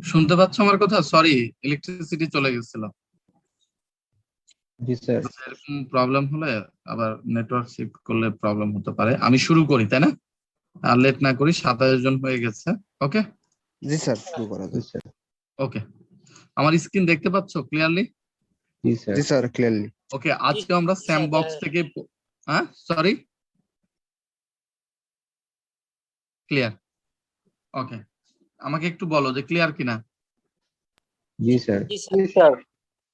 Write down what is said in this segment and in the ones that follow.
শুনতে পাচ্ছ আমার কথা? সরি, ইলেকট্রিসিটি চলে গেছিল। জি স্যার। এরকম প্রবলেম হলে আবার নেটওয়ার্ক শিফট করলে প্রবলেম হতে পারে। আমি শুরু করি, তাই না? আর লেট না করি, 27 জন হয়ে গেছে। ওকে জি স্যার, শুরু করা জি যায়। স্যার। ওকে, আমার স্ক্রিন দেখতে পাচ্ছ ক্লিয়ারলি? জি স্যার। জি স্যার, ক্লিয়ারলি। ওকে, আজকে আমরা স্যান্ডবক্স থেকে হ্যাঁ সরি ক্লিয়ার। ওকে, আমাকে একটু বলো যে ক্লিয়ার কিনা। জি sir.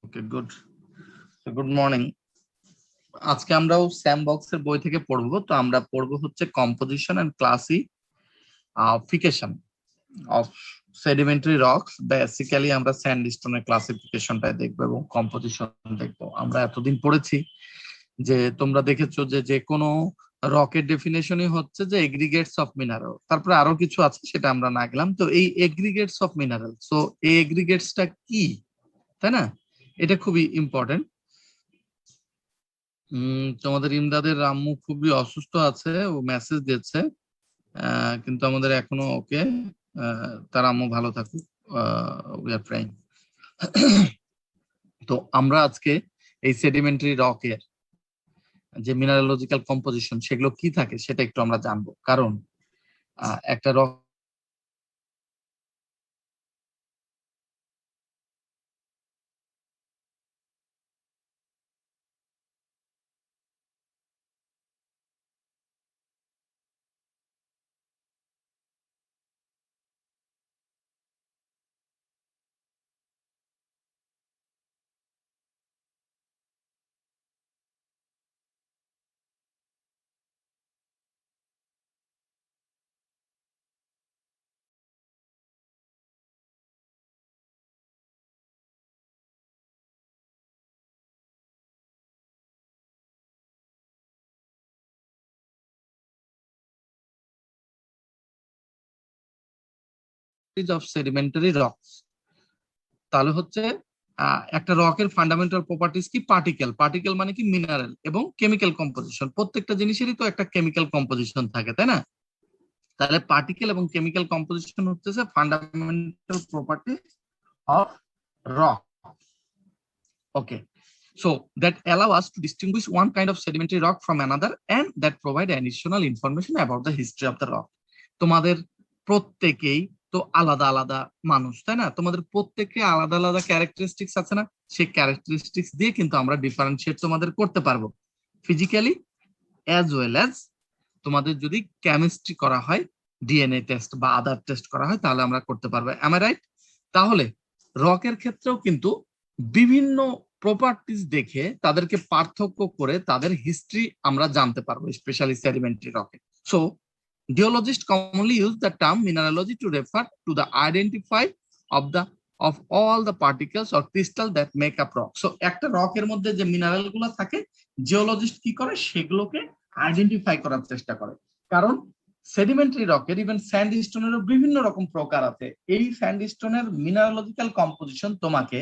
Okay good, good morning. আজকে আমরাও স্যান্ডবক্স এর বই থেকে পড়বো। তো আমরা পড়বো হচ্ছে composition and classification of sedimentary rocks. Basically আমরা স্যান্ডস্টোনের ক্লাসিফিকেশনটা দেখবো এবং কম্পোজিশন দেখবো। আমরা এতদিন পড়েছি যে তোমরা দেখেছো যে যে কোনো রকের ডেফিনেশনই হচ্ছে যে এগ্রিগেটস অফ মিনারেল, তারপরে আরো কিছু আছে সেটা আমরা না গেলাম। তো এই এগ্রিগেটস অফ মিনারেল, সো এই এগ্রিগেটসটা কি, তাই না? এটা খুবই ইম্পর্টেন্ট। তোমাদের ইমদাদের আম্মু খুবই অসুস্থ আছে, ও মেসেজ দিয়েছে, কিন্তু আমাদের এখনো ওকে, তার আম্মু ভালো থাকুক, উই আর ট্রাইং। তো আমরা আজকে এই সেডিমেন্টারি রকের যে মিনারেলজিক্যাল কম্পোজিশন সেগুলো কি থাকে সেটা একটু আমরা জানবো। কারণ একটা রক অফ সেডিমেন্টারি রকস, তাহলে হচ্ছে একটা রকের ফান্ডামেন্টাল প্রপার্টিজ কি? পার্টিকেল, পার্টিকেল মানে কি মিনারেল, এবং কেমিক্যাল কম্পোজিশন। প্রত্যেকটা জিনিসেরই তো একটা কেমিক্যাল কম্পোজিশন থাকে, তাই না? তাহলে পার্টিকেল এবং কেমিক্যাল কম্পোজিশন হচ্ছে fundamental property of rock. Okay, so that allow us to distinguish one kind of sedimentary rock from another and that provide additional information about the history of the rock. তোমাদের প্রত্যেকেই তো আলাদা আলাদা মানুষ, তাই না? তোমাদের প্রত্যেকে আলাদা আলাদা ক্যারেক্টারিস্টিক্স আছে না? সেই ক্যারেক্টারিস্টিক্স দিয়ে কিন্তু আমরা ডিফারেন্সিয়েট তোমাদের করতে পারবো ফিজিক্যালি অ্যাজ ওয়েল অ্যাজ তোমাদের যদি কেমিস্ট্রি করা হয়, ডিএনএ টেস্ট বা আদার টেস্ট করা হয়, তাহলে আমরা করতে পারবো। Am I right? তাহলে রকের ক্ষেত্রেও কিন্তু বিভিন্ন প্রপার্টিজ দেখে তাদেরকে পার্থক্য করে তাদের হিস্ট্রি আমরা জানতে পারবো, স্পেশালি সেডিমেন্টারি রকে। So geologists commonly use the term mineralogy to refer to the identify of all the particles or crystal that make up rock. So একটা রকের মধ্যে যে মিনারেল গুলো থাকে, জিওলজিস্ট কি করে সেগুলোকে আইডেন্টিফাই করার চেষ্টা করে। কারণ সেডিমেন্টারি রকের, ইভেন স্যান্ডস্টোনেরও বিভিন্ন রকম প্রকার আছে। এই স্যান্ডস্টোনের মিনারেলজিক্যাল কম্পোজিশন তোমাকে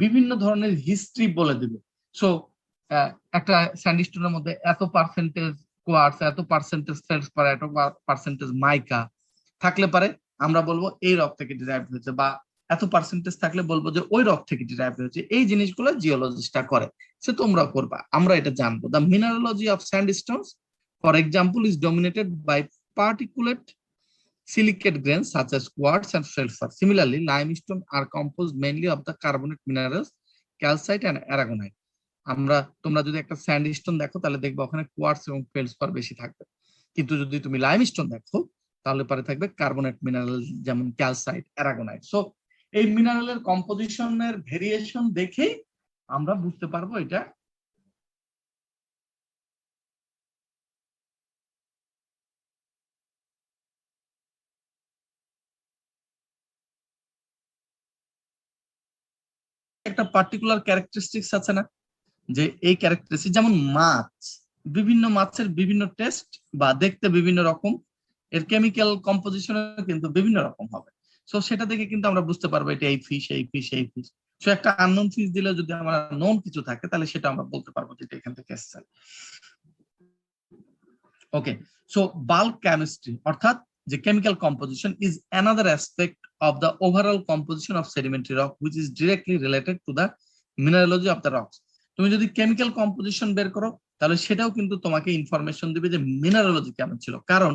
বিভিন্ন ধরনের হিস্ট্রি বলে দিবে। সো একটা স্যান্ডস্টোনের মধ্যে এত পার্সেন্টেজ কোয়ার্টজ, এত পার্সেন্টেজ ফেলসপার, এত পার্সেন্টেজ মাইকা থাকলে পারে আমরা বলবো এই রক থেকে ডিরাইভ হয়েছে, বা এত পার্সেন্টেজ থাকলে বলবো যে ওই রক থেকে ডিরাইভ হয়েছে। এই জিনিসগুলো জিওলজিস্টরা করে, সে তোমরা করবা, আমরা এটা জানবো। The mineralogy of sandstones for example is dominated by particulate silicate grains such as quartz and sulfur. Similarly, limestone are composed mainly of the carbonate minerals calcite and aragonite. আমরা, তোমরা যদি একটা স্যান্ডস্টোন দেখো তাহলে দেখবে ওখানে কোয়ার্টস এবং feldspar বেশি থাকবে, কিন্তু যদি তুমি লাইমস্টোন দেখো তাহলে পরে থাকবে কার্বনেট মিনারেল, যেমন ক্যালসাইট, অ্যারাগোনাইট। সো এই মিনারেলের কম্পোজিশনের ভেরিয়েশন দেখেই আমরা বুঝতে পারবো এটা একটা পার্টিকুলার ক্যারেক্টারিস্টিক্স আছে না, যে এই ক্যারেক্টারিস্টিক, যেমন মাছ, বিভিন্ন মাছের বিভিন্ন টেস্ট বা দেখতে বিভিন্ন রকম, এর কেমিক্যাল কম্পোজিশন কিন্তু বিভিন্ন রকম হবে। সো সেটা দেখে কিন্তু আমরা বুঝতে পারবো এটা এই ফিশ, এই ফিশ, এই ফিশ। সো একটা আননোন ফিশ দিলে যদি আমরা নোন কিছু থাকে তাহলে সেটা আমরা বলতে পারবো যে এটা এখান থেকে এসেছে। ওকে, সো বাল্ক কেমিস্ট্রি অর্থাৎ যে chemical composition is another aspect of the overall composition of sedimentary rock which is directly related to the mineralogy of the rocks. তুমি যদি কেমিক্যাল কম্পোজিশন বের করো তাহলে সেটাও কিন্তু তোমাকে ইনফরমেশন দিবে যে মিনারোলজি কেমন ছিল, কারণ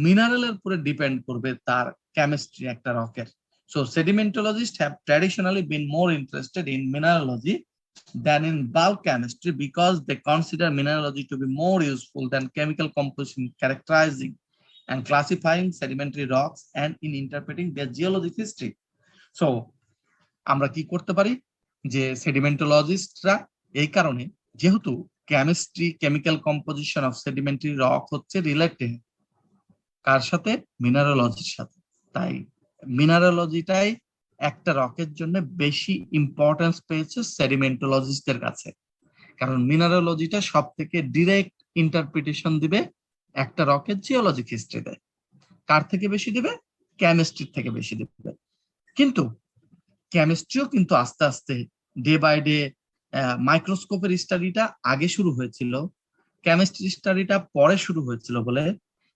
মিনারেলের উপরে ডিপেন্ড করবে তার কেমিস্ট্রি একটা রকের। So sedimentologists have traditionally been more interested in mineralogy than in bulk chemistry because they consider mineralogy to be more useful than chemical composition characterizing and classifying sedimentary rocks and in interpreting their geologic history. So আমরা কি করতে পারি যে সেডিমেন্টোলজিস্টরা এই কারণে, যেহেতু chemistry chemical composition of sedimentary rock হচ্ছে related কার সাথে, মিনারোলজির সাথে, তাই মিনারোলজিটাই একটা রকের জন্য বেশি ইম্পর্টেন্স পেয়েছে সেডিমেন্টোলজিস্টদের কাছে, কারণ মিনারোলজিটা সব থেকে ডিরেক্ট ইন্টারপ্রিটেশন দিবে একটা রকের জিওলজিক হিস্ট্রিতে। কার থেকে বেশি দিবে? কেমিস্ট্রির থেকে বেশি দিবে। কিন্তু কেমিস্ট্রিও কিন্তু আস্তে আস্তে ডে বাই ডে, মাইক্রোস্কোপের স্টাডিটা আগে শুরু হয়েছিল, কেমিস্ট্রি স্টাডিটা পরে শুরু হয়েছিল বলে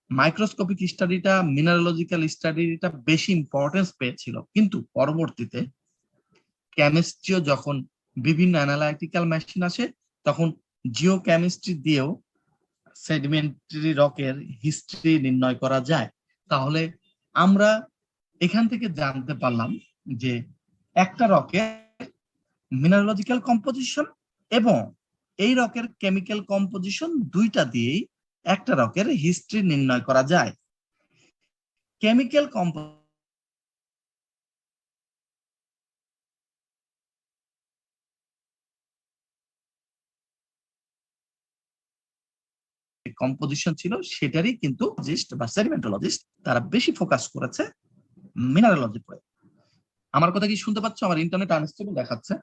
মাইক্রোস্কোপিক স্টাডিটা মিনারোলজিক্যাল স্টাডিটা বেশি ইম্পর্টেন্স পেয়েছিল। কিন্তু পরবর্তীতে কেমিস্ট্রিও যখন বিভিন্ন অ্যানালাইটিক্যাল মেশিন আসে তখন জিও কেমিস্ট্রি দিয়েও সেডিমেন্টারি রকের হিস্ট্রি নির্ণয় করা যায়। তাহলে আমরা এখান থেকে জানতে পারলাম যে একটা রকের মিনারোলজিক্যাল কম্পোজিশন এবং এই রকের কেমিক্যাল কম্পোজিশন দুইটা দিয়েই একটা রকের হিস্ট্রি নির্ণয় করা যায়। কেমিক্যাল কম্পোজিশন ছিল সেটারই কিন্তু বা সেডিমেন্টোলজিস্ট তারা বেশি ফোকাস করেছে মিনারোলজি পরে। আমার কথা কি শুনতে পাচ্ছ? আমার ইন্টারনেট আনস্টেবল দেখাচ্ছে।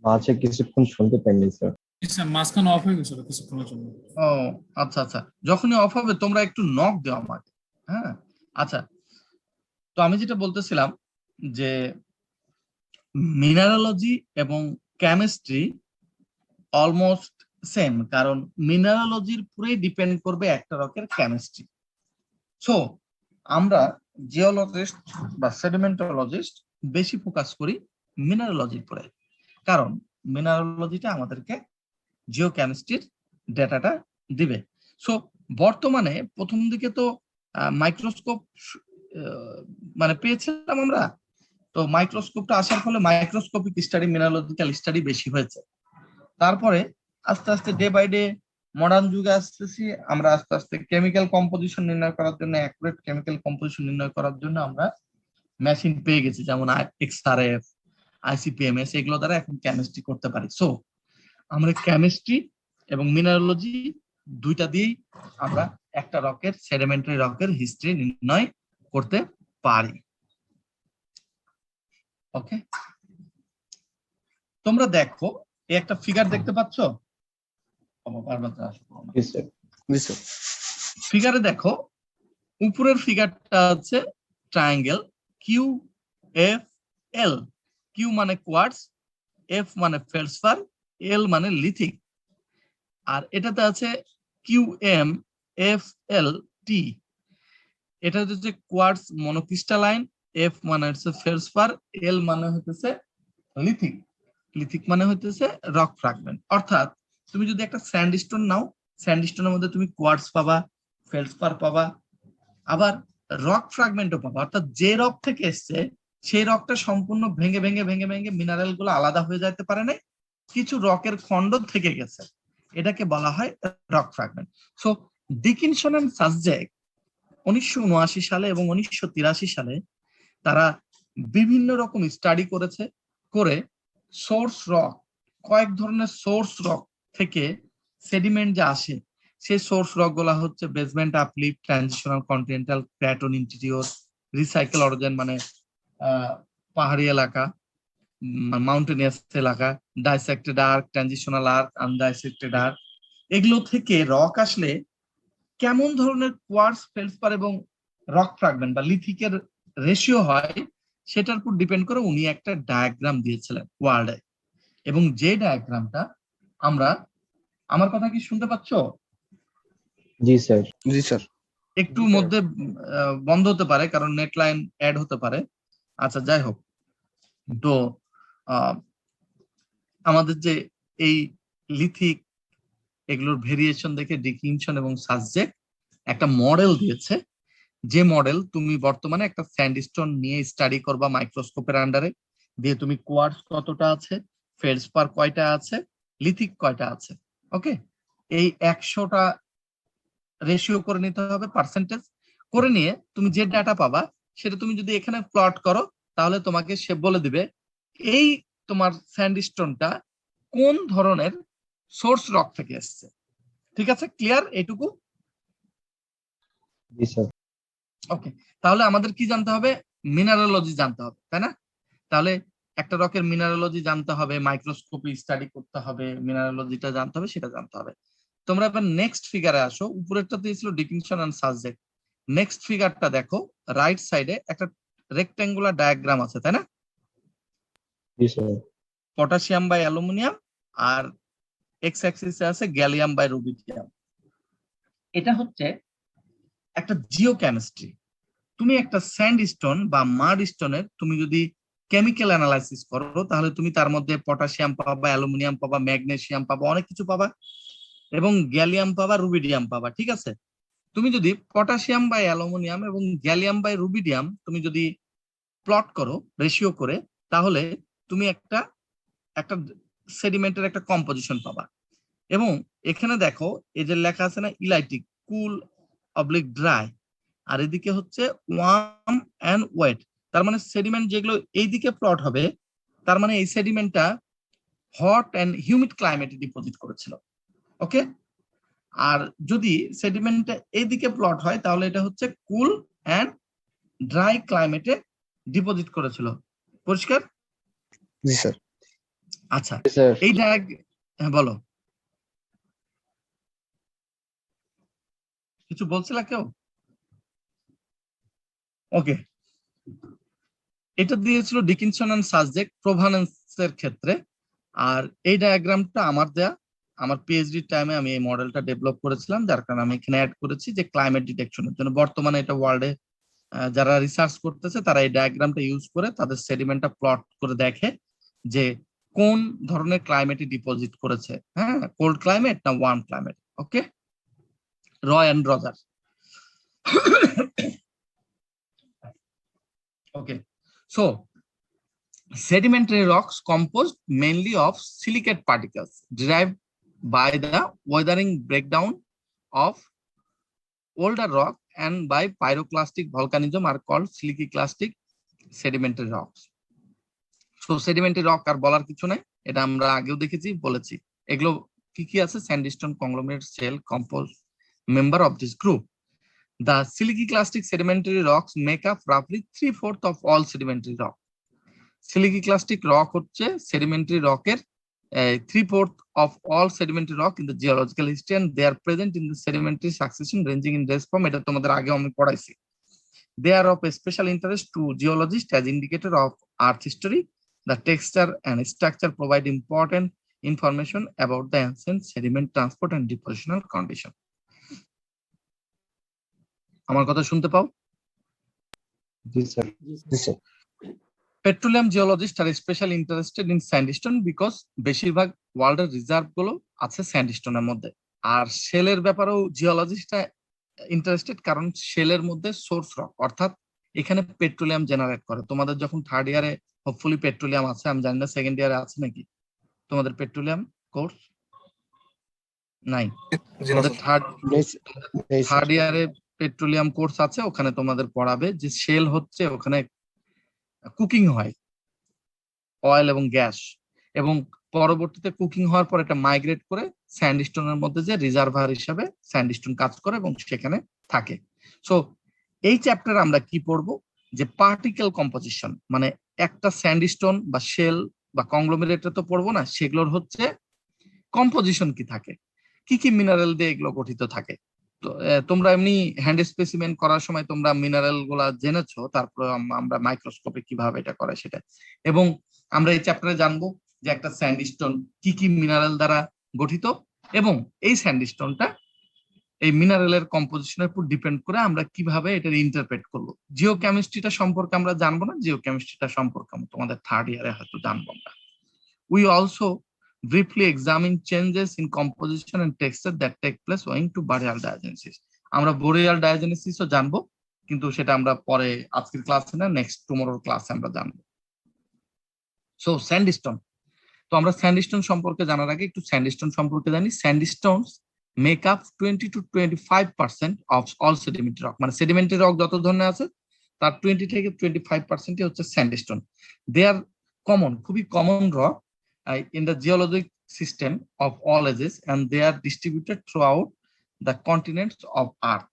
মাঝে কিছুক্ষণ শুনতে পাইনি স্যার। স্যার মাঝখানে অফ হয়ে গেছিল কিছুক্ষণের জন্য। ও আচ্ছা আচ্ছা, যখনই অফ হবে তোমরা একটু নক দাও আমাকে। হ্যাঁ আচ্ছা, তো আমি যেটা বলতেছিলাম যে মিনারোলজি এবং কেমিস্ট্রি অলমোস্ট সেম, কারণ মিনারোলজির পুরোই ডিপেন্ড করবে একটা রকের কেমিস্ট্রি। সো আমরা জিওলজিস্ট বা সেডিমেন্টোলজিস্ট বেশি ফোকাস করি মিনারোলজির পরে, কারণ মিনারোলজিটা আমাদেরকে জিওকেমিস্ট্রির ডেটাটা দিবে। সো বর্তমানে প্রথম দিকে তো মাইক্রোস্কোপ মানে পেয়েছিলাম আমরা, তো মাইক্রোস্কোপটা আসার ফলে মাইক্রোস্কোপিক স্টাডি মিনারোলজিক্যাল স্টাডি বেশি হয়েছে। তারপরে আস্তে আস্তে ডে বাই ডে মডার্ন যুগে আসতেছি আমরা, আস্তে আস্তে কেমিক্যাল কম্পোজিশন নির্ণয় করার জন্য, অ্যাকুরেট কেমিক্যাল কম্পোজিশন নির্ণয় করার জন্য আমরা মেশিন পেয়ে গেছি, যেমন এক্সআরএফ, আইসিপিএমএস, এগুলো দ্বারা এখন কেমিস্ট্রি করতে পারি। সো আমরা কেমিস্ট্রি এবং মিনারোলজি দুইটা দিয়েই আমরা একটা রকের সেডিমেন্টারি রকের হিস্ট্রি নির্ণয় করতে পারি। ওকে, তোমরা দেখো এই একটা ফিগার দেখতে পাচ্ছ? ফিগারে দেখো, উপরের ফিগারটা হচ্ছে triangle Q F L. Q মানে কোয়ার্টজ, এফ মানে ফেলসপার, এল মানে লিথিক, আর এটাতে আছে Q M F L T. এটা হচ্ছে কোয়ার্টজ মনোক্রিস্টালাইন, এফ মানে হচ্ছে ফেলসপার, এল মানে হচ্ছে লিথিক। লিথিক মানে হচ্ছে রক ফ্র্যাগমেন্ট। অর্থাৎ তুমি যদি একটা স্যান্ডস্টোন নাও, স্যান্ডস্টোনের মধ্যে তুমি কোয়ার্টজ পাবা, ফেলসপার পাবা, আবার রক ফ্র্যাগমেন্টও পাবা। অর্থাৎ যে রক থেকে এসছে সেই রকটা সম্পূর্ণ ভেঙে ভেঙে ভেঙে ভেঙে মিনারেল গুলো আলাদা হয়ে যেতে পারে না, কিছু রকের খন্ড থেকে গেছে, এটাকে বলা হয় rock fragment. So Dickinson and Suczek 1979 সালে এবং 1983 সালে তারা বিভিন্ন রকম স্টাডি করেছে, করে সোর্স রক, কয়েক ধরনের সোর্স রক থেকে সেডিমেন্ট যে আসে সেই সোর্স রক গুলা হচ্ছে basement uplift, transitional continental, craton interior, recycle origin মানে পাহাড়ি এলাকা, মাউন্টেনিয়াস এলাকা, dissected arc, transitional arc, undissected arc. এগুলো থেকে রক আসলে কেমন ধরনের কোয়ার্টজ, ফেলসপার এবং রক ফ্র্যাগমেন্ট বা লিথিকের রেশিও হয় সেটার উপর ডিপেন্ড করে উনি একটা ডায়াগ্রাম দিয়েছিলেন ওয়ার্ল্ডে, এবং যে ডায়াগ্রামটা আমরা, আমার কথা কি শুনতে পাচ্ছ? জি স্যার। জি স্যার। একটু মধ্যে বন্ধ হতে পারে কারণ নেট লাইন অ্যাড হতে পারে। আচ্ছা যাই হোক, তো আমাদের যে এই লিথিক এগুলোর ভেরিয়েশন দেখে ডিকিনসন এবং সাজেক একটা মডেল দিয়েছে, যে মডেল তুমি বর্তমানে একটা স্যান্ডস্টোন নিয়ে স্টাডি করবা মাইক্রোস্কোপের আন্ডারে, দিয়ে তুমি কোয়ার্টজ কতটা আছে, ফেলসপার কয়টা আছে, লিথিক কয়টা আছে, ওকে, এই 100টা রেশিও করে নিতে হবে, পার্সেন্টেজ করে নিয়ে তুমি যে ডাটা পাবা সেটা তুমি যদি এখানে প্লট করো তাহলে তোমাকে সে বলে দিবে এই তোমার স্যান্ডস্টোনটা কোন ধরনের সোর্স রক থেকে এসছে। ঠিক আছে, ক্লিয়ার এইটুকু? জি স্যার। ওকে, তাহলে আমাদের কি জানতে হবে? মিনারেলজি জানতে হবে, তাই না? তাহলে একটা রকের মিনারেলজি জানতে হবে, মাইক্রোস্কোপি স্টাডি করতে হবে, মিনারেলজিটা জানতে হবে, সেটা জানতে হবে। তোমরা এবার নেক্সট ফিগারে আসো। উপরেরটা দিয়েছিল ডিফিনিশন এন্ড সাবজেক্ট। নেক্সট ফিগারটা দেখো, রাইট সাইডে একটা রেক্ট্যাঙ্গুলার ডায়াগ্রাম আছে, তাই না? জি স্যার। পটাশিয়াম বাই অ্যালুমিনিয়াম আর এক্স অ্যাক্সিসে আছে গ্যালিয়াম বাই রুবিডিয়াম। এটা হচ্ছে একটা জিওকেমিস্ট্রি। তুমি একটা স্যান্ডস্টোন বা মাড স্টোনের তুমি যদি কেমিক্যাল অ্যানালাইসিস করো তাহলে তুমি তার মধ্যে পটাশিয়াম পাবা, অ্যালুমিনিয়াম পাবা, ম্যাগনেসিয়াম পাবা, অনেক কিছু পাবা, এবং গ্যালিয়াম পাবা, রুবিডিয়াম পাবা। ঠিক আছে, তুমি যদি পটাশিয়াম বাই অ্যালুমিনিয়াম এবং গ্যালিয়াম বাই রুবিডিয়াম তুমি যদি প্লট করো রেশিও করে, তাহলে তুমি একটা একটা সেডিমেন্টের একটা কম্পোজিশন পাবা। এবং এখানে দেখো এই যে লেখা আছে না, ইলাইটিক, কুল অবলিক ড্রাই, আর এদিকে হচ্ছে ওয়ার্ম এন্ড ওয়েট। তার মানে সেডিমেন্ট যেগুলো এইদিকে প্লট হবে, তার মানে এই সেডিমেন্টটা হট এন্ড হিউমিড ক্লাইমেটে ডিপোজিট করেছিল, ওকে। আর যদি সেডিমেন্টটা এইদিকে প্লট হয় তাহলে এটা হচ্ছে কুল এন্ড ড্রাই ক্লাইমেটে ডিপোজিট করেছিল। পরিষ্কার? জি স্যার। আচ্ছা, জি স্যার। এই হ্যাঁ বলো, কিছু বলছিলা কেউ? ওকে, এটা দিয়েছিল ডিকিনসন এন্ড সাজেক প্রোভানেন্সের ক্ষেত্রে। আর এই ডায়াগ্রামটা আমার দেয়া, আমার পিএইচডি টাইমে আমি এই মডেলটা ডেভেলপ করেছিলাম, যার কারণে আমি এখানে অ্যাড করেছি যে ক্লাইমেট ডিটেকশনের জন্য বর্তমানে এটা ওয়ার্ল্ডে যারা রিসার্চ করতেছে তারা এই ডায়াগ্রামটা ইউজ করে তাদের সেডিমেন্টটা প্লট করে দেখে যে কোন ধরনের ক্লাইমেটে ডিপোজিট করেছে, হ্যাঁ, কোল্ড ক্লাইমেট না warm climate. Okay, Roy and Roger. Okay, so sedimentary rocks composed mainly of silicate particles derived by the weathering breakdown of older rock and by pyroclastic volcanism are called siliciclastic sedimentary rocks. So sedimentary rock আর বলার কিছু নাই, এটা আমরা আগেও দেখেছি, বলেছি। এগুলো কি কি আছে? Sandstone conglomerate shale compose member of this group. The siliciclastic sedimentary rocks make up roughly 3/4 of all sedimentary rock. Siliciclastic rock হচ্ছে sedimentary রকের 3/4 of all sedimentary rock in the geological history, and they are present in the sedimentary succession ranging in race form. এটা তোমাদের আগে আমি পড়াইছি। They are of a special interest to geologists as indicator of earth history. The texture and structure provide important information about the ancient sediment transport and depositional condition. আমার কথা শুনতে পাও? জি sir. জি স্যার। পেট্রোলিয়াম জিওলজিস্ট আর special interested in sandstone because বেশিরভাগ ওয়ার্ল্ডের reserve গুলো আছে স্যান্ডস্টোনের মধ্যে। আর শেলের ব্যাপারেও জিওলজিস্টরা ইন্টারেস্টেড, কারণ শেলের মধ্যে সোর্স রক, অর্থাৎ এখানে পেট্রোলিয়াম জেনারেট করে। তোমাদের যখন থার্ড ইয়ারে হোপফুলি পেট্রোলিয়াম আছে, আমি জানি না সেকেন্ড ইয়ারে আছে নাকি তোমাদের পেট্রোলিয়াম কোর্স? নাই, তোমাদের থার্ড ইয়ারে পেট্রোলিয়াম কোর্স আছে, ওখানে তোমাদের পড়াবে যে শেল হচ্ছে ওখানে কুকিং হয় অয়েল এবং গ্যাস, এবং পরবর্তীতে কুকিং হওয়ার পর এটা মাইগ্রেট করে স্যান্ডস্টোনের মধ্যে যে রিজার্ভার হিসাবে স্যান্ডস্টোন কাজ করে এবং সেখানে থাকে। সো এই চ্যাপ্টারে আমরা কি পড়বো? যে পার্টিকেল কম্পোজিশন, মানে একটা স্যান্ডস্টোন বা শেল বা কংগ্লোমেরেটে তো পড়বো না, সেগুলোর হচ্ছে কম্পোজিশন কি থাকে, কি কি মিনারেল দিয়ে এগুলো গঠিত থাকে। তো তোমরা এমনি হ্যান্ড স্পেসিমেন করার সময় তোমরা মিনারেল গুলা জেনেছো, তারপরে আমরা মাইক্রোস্কোপে কিভাবে এটা করে সেটা, এবং আমরা এই চ্যাপ্টারে জানবো যে একটা স্যান্ডস্টোন কি কি মিনারেল দ্বারা গঠিত, এবং এই স্যান্ডস্টোনটা এই মিনারেলের কম্পোজিশনের উপর ডিপেন্ড করে আমরা কিভাবে এটা ইন্টারপ্রেট করবো। জিওকেমিস্ট্রিটা সম্পর্কে আমরা জানবো না, জিওকেমিস্ট্রিটা সম্পর্কে তোমাদের থার্ড ইয়ারে হয়তো জানবো আমরা। We also briefly examine changes in composition and texture that take place owing to boreal diagenesis. আমরা boreal diagenesis ও জানবো, কিন্তু সেটা আমরা পরে আজকের ক্লাসে না, নেক্সট টুমরোর ক্লাসে আমরা জানবো। সো স্যান্ডস্টোন, তো আমরা স্যান্ডস্টোন সম্পর্কে জানার আগে একটু স্যান্ডস্টোন সম্পর্কে জানি। Sandstones make up 20 to 25% of all sedimentary rock, মানে সেডিমেন্টারি রক যত ধরনের আছে তার 20 থেকে 25% হচ্ছে স্যান্ডস্টোন। দে আর কমন, খুবই common rock in the geologic system of all ages, and they are distributed throughout the continents of earth.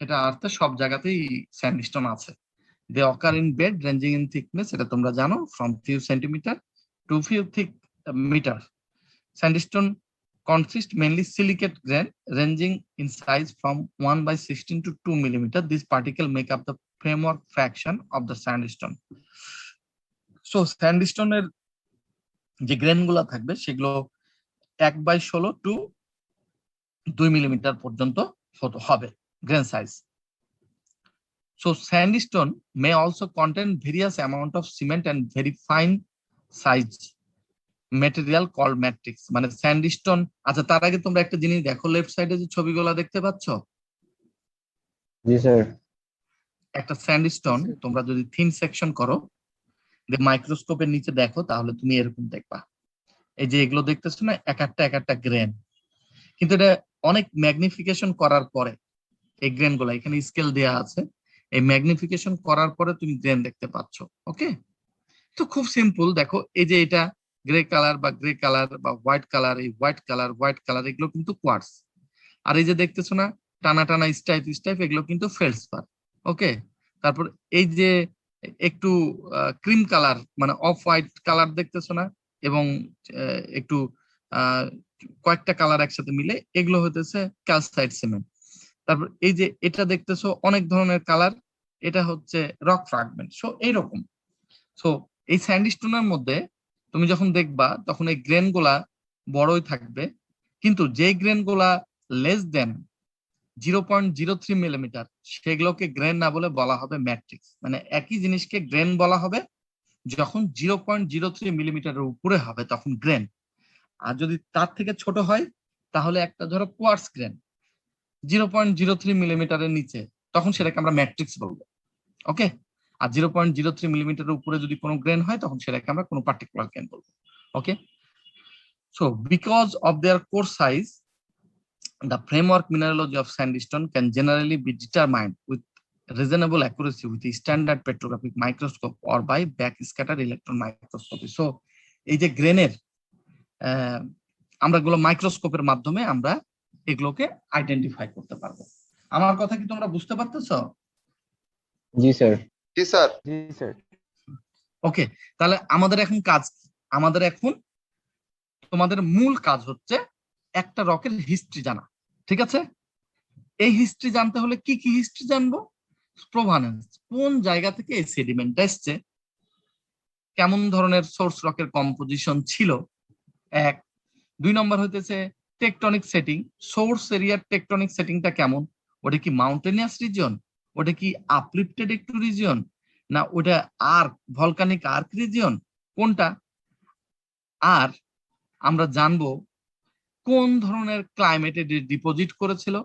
এটা আর্থে সব জায়গাতেই স্যান্ডস্টোন আছে। They occur in bed ranging in thickness, এটা তোমরা জানো, from few centimeter to few thick meter. Sandstone consist mainly silicate grain ranging in size from 1/16 to 2 millimeter. These particles make up the framework fraction of the sandstone. So sandstone এর যে grain গুলা থাকবে সেগুলো 1/16 two 2 millimetre পর্যন্ত হবে grain size. So sandstone may also contain various amount of cement and very fine size material called matrix, মানে sandstone. আচ্ছা, তার আগে তোমরা একটা জিনিস দেখো, লেফট সাইডে যে ছবিগুলো দেখতে পাচ্ছ, জি স্যার। একটা স্যান্ডস্টোন তোমরা যদি থিন সেকশন করো, মাইক্রোস্কোপের নিচে দেখো, তাহলে তুমি এরকম দেখবা। এই যে এগুলো দেখতেছো না, এক একটা গ্রেন, কিন্তু এটা অনেক ম্যাগনিফিকেশন করার পরে এই গ্রেন গুলা, এখানে স্কেল দেয়া আছে, এই ম্যাগনিফিকেশন করার পরে তুমি গ্রেন দেখতে পাচ্ছ। ওকে, তো খুব সিম্পল। দেখো এই যে এটা গ্রে কালার বা গ্রে কালার বা হোয়াইট কালার, এই হোয়াইট কালার এগুলো কিন্তু কোয়ার্টজ। আর এই যে দেখতেছো না টানা টানা স্টাইপ, এগুলো কিন্তু ফেলসপার। ওকে, তারপর এই যে একটু ক্রিম কালার মানে অফ হোয়াইট কালার দেখতেছো না, এবং একটু কয়েকটা কালার একসাথে মিলে, এগুলো হতেছে ক্যালসাইট সিমেন্ট। তারপর এই যে এটা দেখতেছো অনেক ধরনের কালার, এটা হচ্ছে রক ফ্র্যাগমেন্ট। সো এইরকম। সো এই স্যান্ডস্টোনের মধ্যে তুমি যখন দেখবা তখন এই গ্রেন গুলা বড়ই থাকবে, কিন্তু যে গ্রেন গুলা লেস দেন 0.03 মিলিমিটার সেগুলোকে গ্রেন না বলে বলা হবে ম্যাট্রিক্স। মানে একই জিনিসকে গ্রেন বলা হবে যখন 0.03 মিলিমিটারের উপরে হবে তখন গ্রেন, আর যদি তার থেকে ছোট হয় তাহলে একটা ধরো কোয়ার্টজ গ্রেন 0.03 মিলিমিটারের নিচে, তখন সেটাকে আমরা ম্যাট্রিক্স বলবো। ওকে, আর 0.03 মিলিমিটারের উপরে যদি কোনো গ্রেন হয় তখন সেটাকে আমরা কোনো পার্টিকুলার গ্রেন বলবো। Okay, so because of their core size, the framework mineralogy of sandstone can generally be determined with reasonable accuracy with a standard petrographic microscope or by backscatter electron microscopy. So এই যে গ্রেনের আমরা গুলো মাইক্রোস্কোপের মাধ্যমে আমরা এগুলোকে আইডেন্টিফাই করতে পারবো। আমার কথা কি তোমরা বুঝতে পারতেছো? জি স্যার। জি স্যার। জি স্যার। ওকে, তাহলে আমাদের এখন কাজ কি? আমাদের এখন তোমাদের মূল কাজ হচ্ছে একটা রকের হিস্ট্রি জানা। ঠিক আছে, এই হিস্ট্রি জানতে হলে কি কি হিস্ট্রি জানবো? প্রোভানেন্স, কোন জায়গা থেকে এই সেডিমেন্ট এসছে, কেমন ধরনের সোর্স রকের কম্পোজিশন ছিল, 1। 2 নম্বর হইতেছে টেকটনিক সেটিং, সোর্স এরিয়ার টেকটনিক সেটিংটা কেমন, ওটা কি মাউন্টেনিয়াস রিজিয়ন, ওটা কি আপলিফটেড একটু রিজিয়ন, না ওটা আর্ক ভলকানিক আর্ক রিজিয়ন, কোনটা? আর আমরা জানবো কোন ধরনের ক্লাইমেটে ডিপোজিট করেছিল,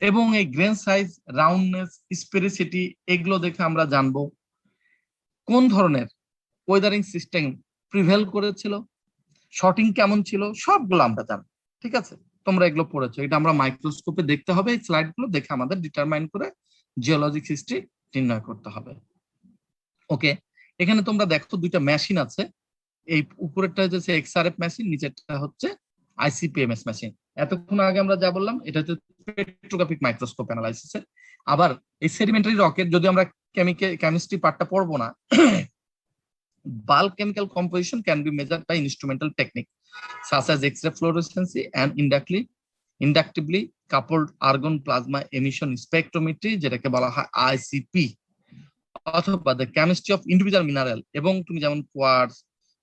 এবং এই গ্রেন সাইজ, রাউন্ডনেস, স্পেরিসিটি, এগুলো দেখে আমরা জানবো কোন ধরনের ওয়েদারিং সিস্টেম প্রিভেল করেছিল, শর্টিং কেমন ছিল, সবগুলো আমরা জানবো। ঠিক আছে, তোমরা এগুলো পড়েছো, এটা আমরা মাইক্রোস্কোপে দেখতে হবে, এই স্লাইড গুলো দেখে আমাদের ডিটারমাইন করে জিওলজিক হিস্ট্রি নির্ণয় করতে হবে। ওকে, এখানে তোমরা দেখো দুইটা মেশিন আছে, এই উপরেরটা হচ্ছে এক্সআরএফ মেশিন, নিচেরটা হচ্ছে আইসিপিএমএস মেশিন। এতক্ষণ আগে আমরা যা বললাম এটা হচ্ছে পেট্রোগ্রাফিক মাইক্রোস্কোপ অ্যানালাইসিস। আবার এই সেডিমেন্টারি রকের, যদি আমরা কেমিস্ট্রি পার্টটা পড়বো না, bulk chemical composition can be measured by instrumental technique such as X-ray fluorescence and inductively coupled argon plasma emission spectrometry, যেটাকে বলা হয় ICP, অথবা the chemistry of individual mineral। এবং তুমি যেমন কোয়ার্টজ,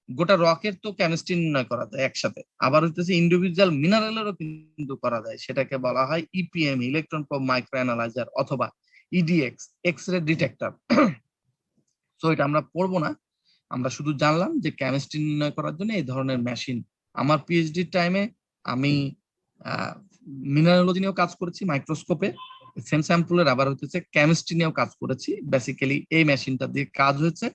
গোটা রকের তো কেমিস্ট্রি নির্ণয় করা যায় একসাথে, আবার হইতেছে ইন্ডিভিজুয়াল মিনারেলেরও কিন্তু করা যায়, সেটাকে বলা হয় EPM, electron probe micro analyser, অথবা ইডিএক্স, এক্স রে ডিটেক্টর। তো এটা আমরা পড়বো না, আমরা শুধু জানলাম যে কেমিস্ট্রি নির্ণয় করার জন্য এই ধরনের মেশিন। আমার পিএইচডি টাইমে আমি মিনারোলজি নিয়েও কাজ করেছি মাইক্রোস্কোপে, সেম স্যাম্পলের, আবার হচ্ছে কেমিস্ট্রি নিয়েও কাজ করেছি। বেসিক্যালি এই মেশিনটা দিয়ে কাজ হয়েছে,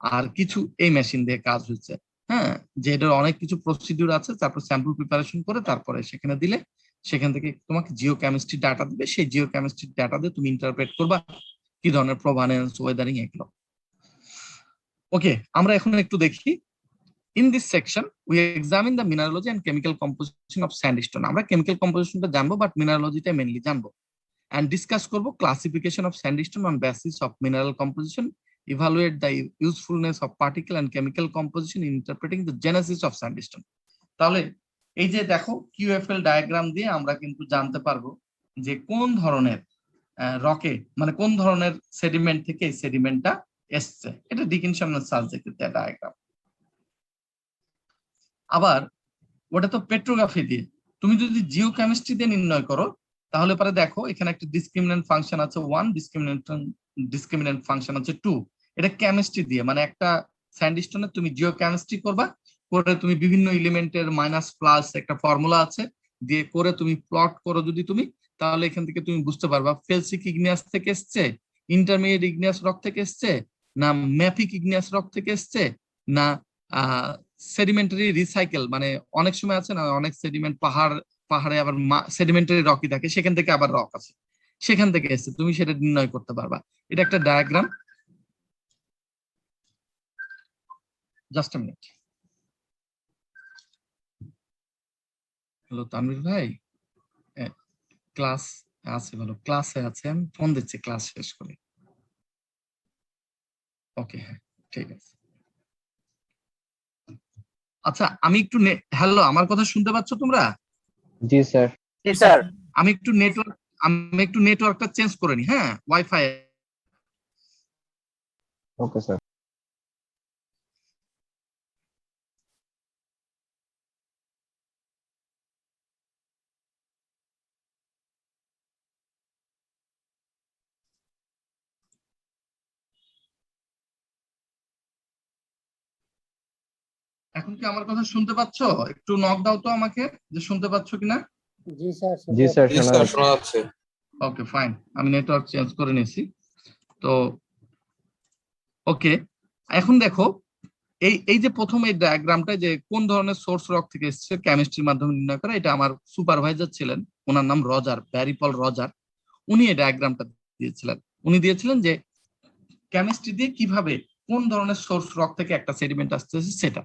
আর কিছু এই মেশিন দিয়ে কাজ হয়েছে। হ্যাঁ, যে এটার অনেক কিছু প্রসিডিউর আছে, তারপর স্যাম্পল প্রিপারেশন করে তারপরে সেখানে দিলে সেখান থেকে তোমাকে জিও কেমিস্ট্রি ডাটা দিবে, সেই জিও কেমিস্ট্রি ডাটা দিয়ে তুমি ইন্টারপ্রেট করবা কি ধরনের প্রভানেন্স, ওয়েদারিং, এগুলো। ওকে, আমরা এখন একটু দেখি। In this section, we examine the mineralogy and chemical composition of sandstone. আমরা chemical composition টা জানবো, but mineralogy টা mainly জানবো, and discuss করবো classification of sandstone on basis of mineral composition, evaluate the usefulness of particle and chemical composition in interpreting the genesis of sandstone. তাহলে এই যে দেখো QFL ডায়াগ্রাম দিয়ে আমরা কিন্তু জানতে পারবো যে কোন ধরনের রকে, মানে কোন ধরনের সেডিমেন্ট থেকে এই সেডিমেন্টটা এসছে। এটা ডিকিনসনের সাবজেক্টের ডায়াগ্রাম। আবার ওটা তো পেট্রোগ্রাফি দিয়ে, তুমি যদি জিও কেমিস্ট্রি দিয়ে নির্ণয় করো তাহলে পরে দেখো এখানে একটা ডিসক্রিমিনেন্ট ফাংশন আছে 1, ডিসক্রিমিনেন্ট ফাংশন আছে 2। এটা কেমিস্ট্রি দিয়ে, মানে একটা স্যান্ডস্টোনে তুমি জিও কেমিস্ট্রি করবা, করে তুমি বিভিন্ন এলিমেন্টের মাইনাস প্লাস একটা ফর্মুলা আছে দিয়ে করে তুমি প্লট করো যদি তুমি, তাহলে এখান থেকে তুমি বুঝতে পারবা ফেলসিক ইগনিয়াস থেকে এসছে, ইন্টারমিডিয়েট ইগনিয়াস রক থেকে এসছে, না ম্যাফিক ইগনিয়াস রক থেকে এসছে, না সেডিমেন্টারি রিসাইকেল, মানে অনেক সময় আছে না অনেক সেডিমেন্ট পাহাড়ে আবার সেডিমেন্টারি রকই থাকে, সেখান থেকে আবার রক আছে, সেখান থেকে এসছে, তুমি সেটা নির্ণয় করতে পারবা। এটা একটা diagram. Just a minute. Hello Tanvir ভাই, ক্লাস আছে? ভালো, ক্লাসে আছে, আমি ফোন দিচ্ছি ক্লাস শেষ করে। ওকে, হ্যাঁ ঠিক আছে। আচ্ছা, আমি একটু হ্যালো, আমার কথা শুনতে পাচ্ছ তোমরা? জি স্যার। জি স্যার। আমি একটু নেটওয়ার্কটা চেঞ্জ করে নি, হ্যাঁ, ওয়াইফাই। Okay sir. এখন কি আমার কথা শুনতে পাচ্ছ? একটু নক দাও তো আমাকে যে শুনতে পাচ্ছ কিনা। জি স্যার। জি স্যার, শোনা যাচ্ছে। ওকে ফাইন, আমি নেটওয়ার্ক চেঞ্জ করে নিয়েছি। তো ওকে, এখন দেখো এই যে প্রথম এই ডায়াগ্রামটা যে কোন ধরনের সোর্স রক থেকে এসেছে কেমিস্ট্রির মাধ্যমে নির্ণয় করা, এটা আমার সুপারভাইজার ছিলেন, ওনার নাম রজার, ব্যারিপল রজার। উনি এই ডায়াগ্রামটা দিয়েছিলেন। উনি দিয়েছিলেন যে কেমিস্ট্রি দিয়ে কিভাবে কোন ধরনের সোর্স রক থেকে একটা সেডিমেন্ট আসতেছে সেটা।